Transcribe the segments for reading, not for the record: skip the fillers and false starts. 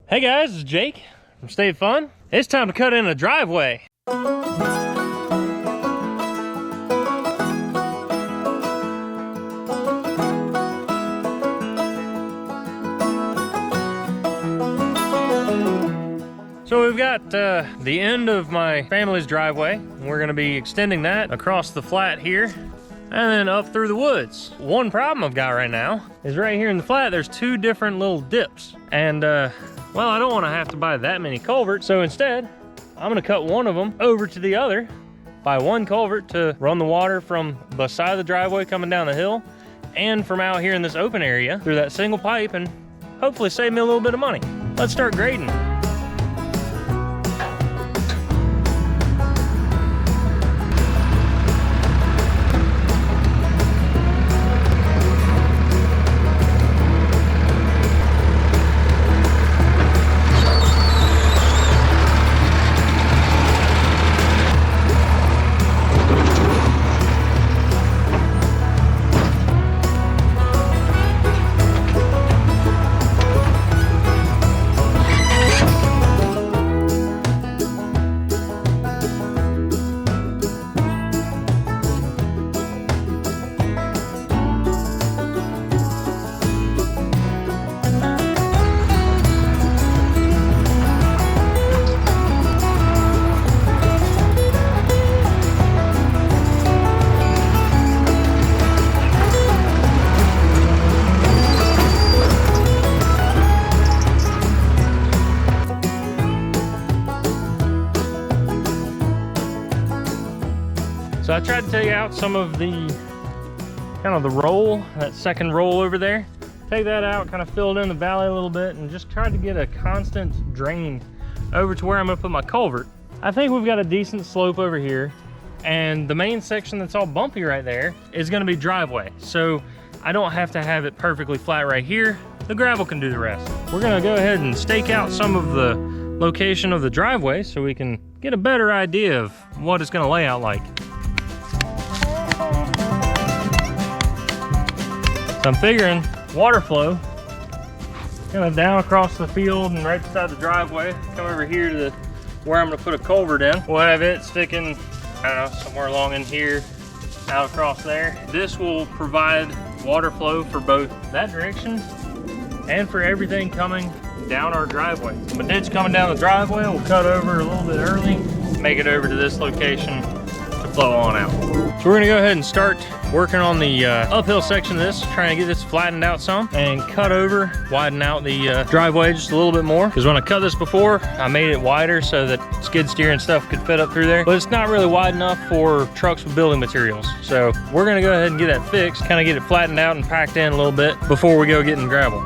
Hey guys, it's Jake from Stay Fun. It's time to cut in a driveway. So we've got the end of my family's driveway. We're gonna be extending that across the flat here and then up through the woods. One problem I've got right now is right here in the flat, there's two different little dips. And well, I don't wanna have to buy that many culverts. So instead, I'm gonna cut one of them over to the other, buy one culvert to run the water from beside the driveway coming down the hill and from out here in this open area through that single pipe and hopefully save me a little bit of money. Let's start grading. So I tried to take out some of the kind of the roll, that second roll over there. Take that out, kind of filled in the valley a little bit and just tried to get a constant drain over to where I'm gonna put my culvert. I think we've got a decent slope over here and the main section that's all bumpy right there is gonna be driveway. So I don't have to have it perfectly flat right here. The gravel can do the rest. We're gonna go ahead and stake out some of the location of the driveway so we can get a better idea of what it's gonna lay out like. So I'm figuring water flow kind of down across the field and right beside the driveway. Come over here to the, where I'm gonna put a culvert in. We'll have it sticking, I don't know, somewhere along in here, out across there. This will provide water flow for both that direction and for everything coming down our driveway. The ditch coming down the driveway will cut over a little bit early, make it over to this location to flow on out. So we're gonna go ahead and start working on the uphill section of this, trying to get this flattened out some and cut over, widen out the driveway just a little bit more. Because when I cut this before, I made it wider so that skid steer and stuff could fit up through there. But it's not really wide enough for trucks with building materials. So we're gonna go ahead and get that fixed, kind of get it flattened out and packed in a little bit before we go getting gravel.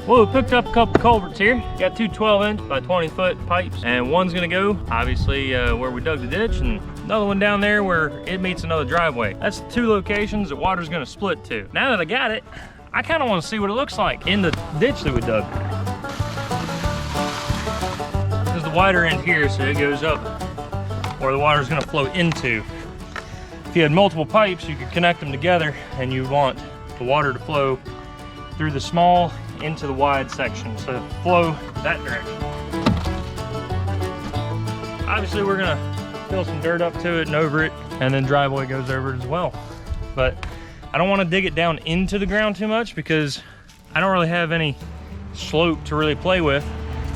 Well, we picked up a couple culverts here. Got two 12-inch by 20-foot pipes, and one's gonna go, obviously, where we dug the ditch, and another one down there where it meets another driveway. That's the two locations that water's gonna split to. Now that I got it, I kinda wanna see what it looks like in the ditch that we dug. There's the wider end here, so it goes up where the water's gonna flow into. If you had multiple pipes, you could connect them together, and you want the water to flow through the small into the wide section, so flow that direction. Obviously, we're gonna fill some dirt up to it and over it, and then driveway goes over it as well. But I don't want to dig it down into the ground too much because I don't really have any slope to really play with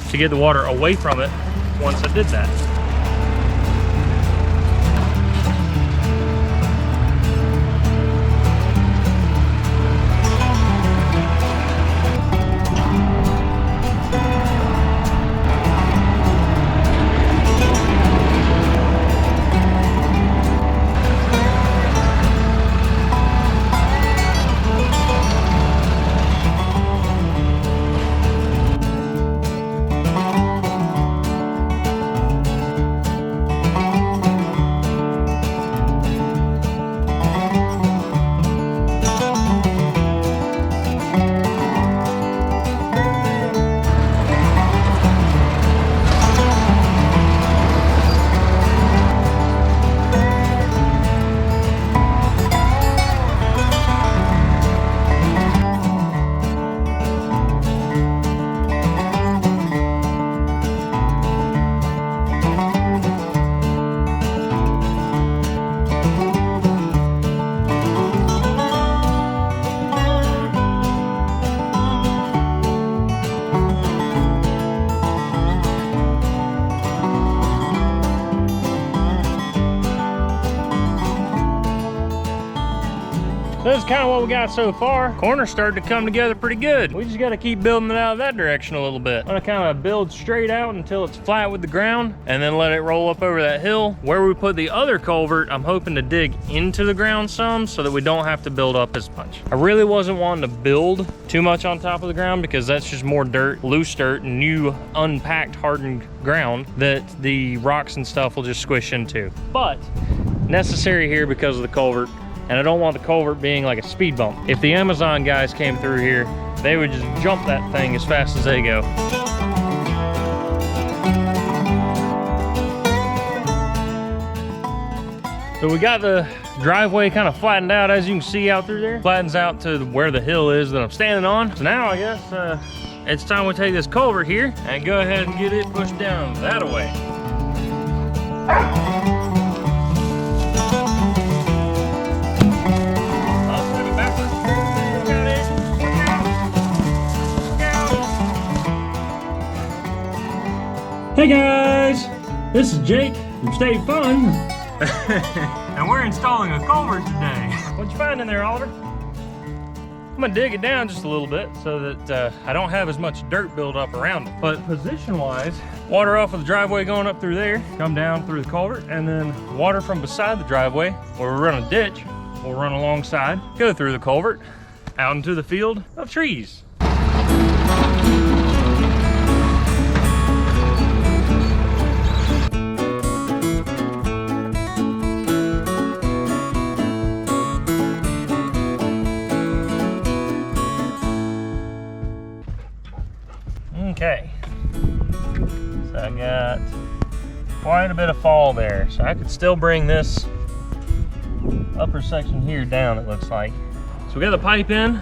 to get the water away from it once I did that. This is kind of what we got so far. Corner's starting to come together pretty good. We just got to keep building it out that direction a little bit. I'm gonna kind of build straight out until it's flat with the ground, and then let it roll up over that hill. Where we put the other culvert, I'm hoping to dig into the ground some so that we don't have to build up as much. I really wasn't wanting to build too much on top of the ground because that's just more dirt, loose dirt, new unpacked hardened ground that the rocks and stuff will just squish into. But necessary here because of the culvert. And I don't want the culvert being like a speed bump. If the Amazon guys came through here, they would just jump that thing as fast as they go. So we got the driveway kind of flattened out, as you can see out through there. Flattens out to where the hill is that I'm standing on. So now I guess it's time we take this culvert here and go ahead and get it pushed down that way. Hey guys, this is Jake from State Fun, and we're installing a culvert today. What you find in there, Oliver? I'm gonna dig it down just a little bit so that I don't have as much dirt build up around it. But position-wise, water off of the driveway going up through there, come down through the culvert, and then water from beside the driveway, where we run a ditch, will run alongside, go through the culvert, out into the field of trees. Okay, so I got quite a bit of fall there, so I could still bring this upper section here down, it looks like. So we got the pipe in.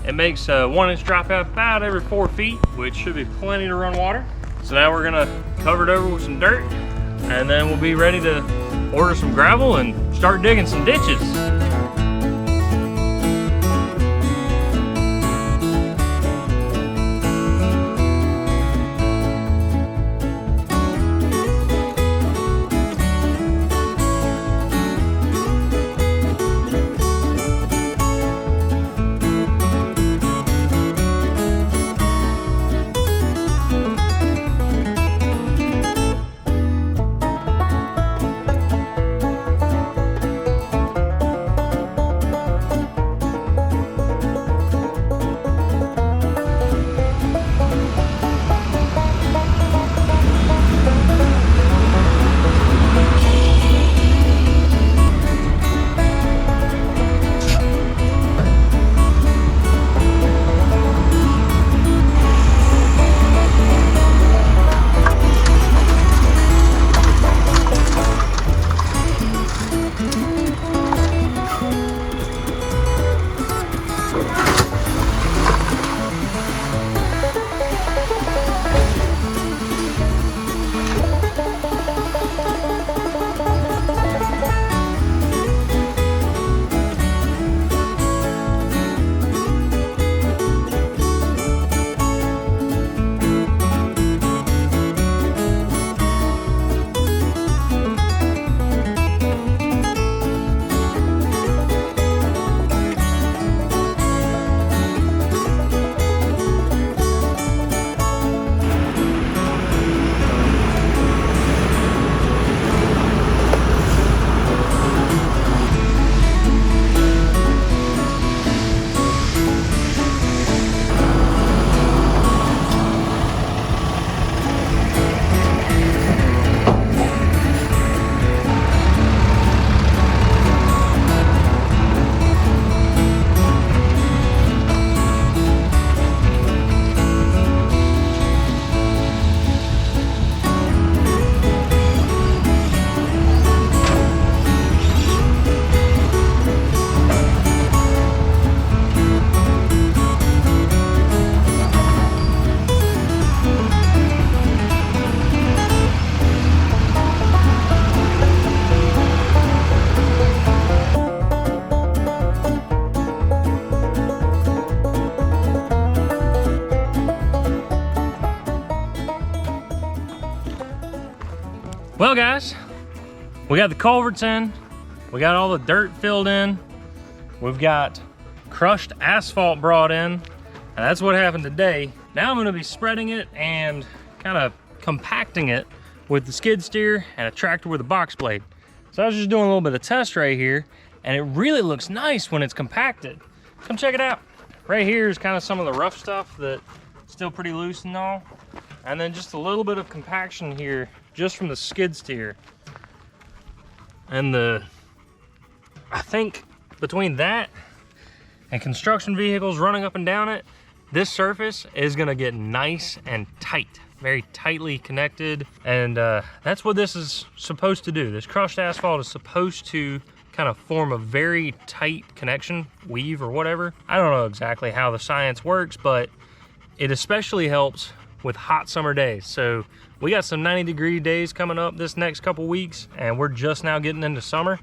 It makes a 1-inch drop out about every 4 feet, which should be plenty to run water. So now we're gonna cover it over with some dirt, and then we'll be ready to order some gravel and start digging some ditches. Well guys, we got the culverts in, we got all the dirt filled in, we've got crushed asphalt brought in, and that's what happened today. Now I'm gonna be spreading it and kind of compacting it with the skid steer and a tractor with a box blade. So I was just doing a little bit of test right here, and it really looks nice when it's compacted. Come check it out. Right here is kind of some of the rough stuff that's still pretty loose and all. And then just a little bit of compaction here, just from the skid steer. And I think between that and construction vehicles running up and down it, this surface is gonna get nice and tight, very tightly connected. And that's what this is supposed to do. This crushed asphalt is supposed to kind of form a very tight connection, weave or whatever. I don't know exactly how the science works, but it especially helps with hot summer days. So we got some 90-degree days coming up this next couple weeks, and we're just now getting into summer.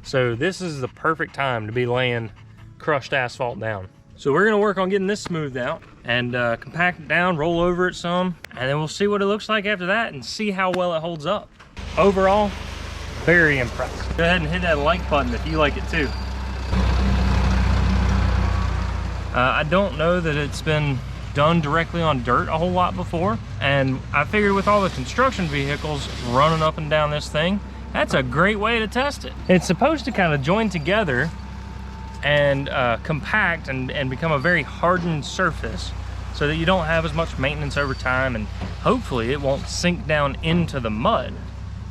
So this is the perfect time to be laying crushed asphalt down. So we're gonna work on getting this smoothed out and compact it down, roll over it some, and then we'll see what it looks like after that and see how well it holds up. Overall, very impressed. Go ahead and hit that like button if you like it too. I don't know that it's been done directly on dirt a whole lot before, and I figured with all the construction vehicles running up and down this thing, that's a great way to test it. It's supposed to kind of join together and compact and become a very hardened surface so that you don't have as much maintenance over time, and hopefully it won't sink down into the mud.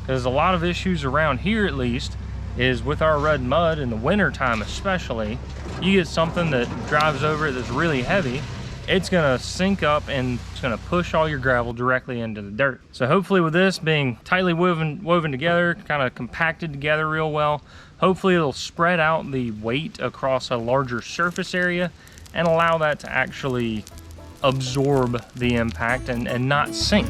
There's a lot of issues around here, at least, is with our red mud in the winter time especially. You get something that drives over it that's really heavy, it's gonna sink up and it's gonna push all your gravel directly into the dirt. So hopefully with this being tightly woven together, kind of compacted together real well, hopefully it'll spread out the weight across a larger surface area and allow that to actually absorb the impact and not sink.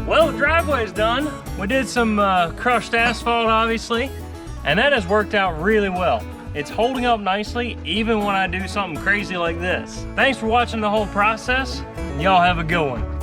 Well, the driveway's done. We did some crushed asphalt, obviously, and that has worked out really well. It's holding up nicely, even when I do something crazy like this. Thanks for watching the whole process. Y'all have a good one.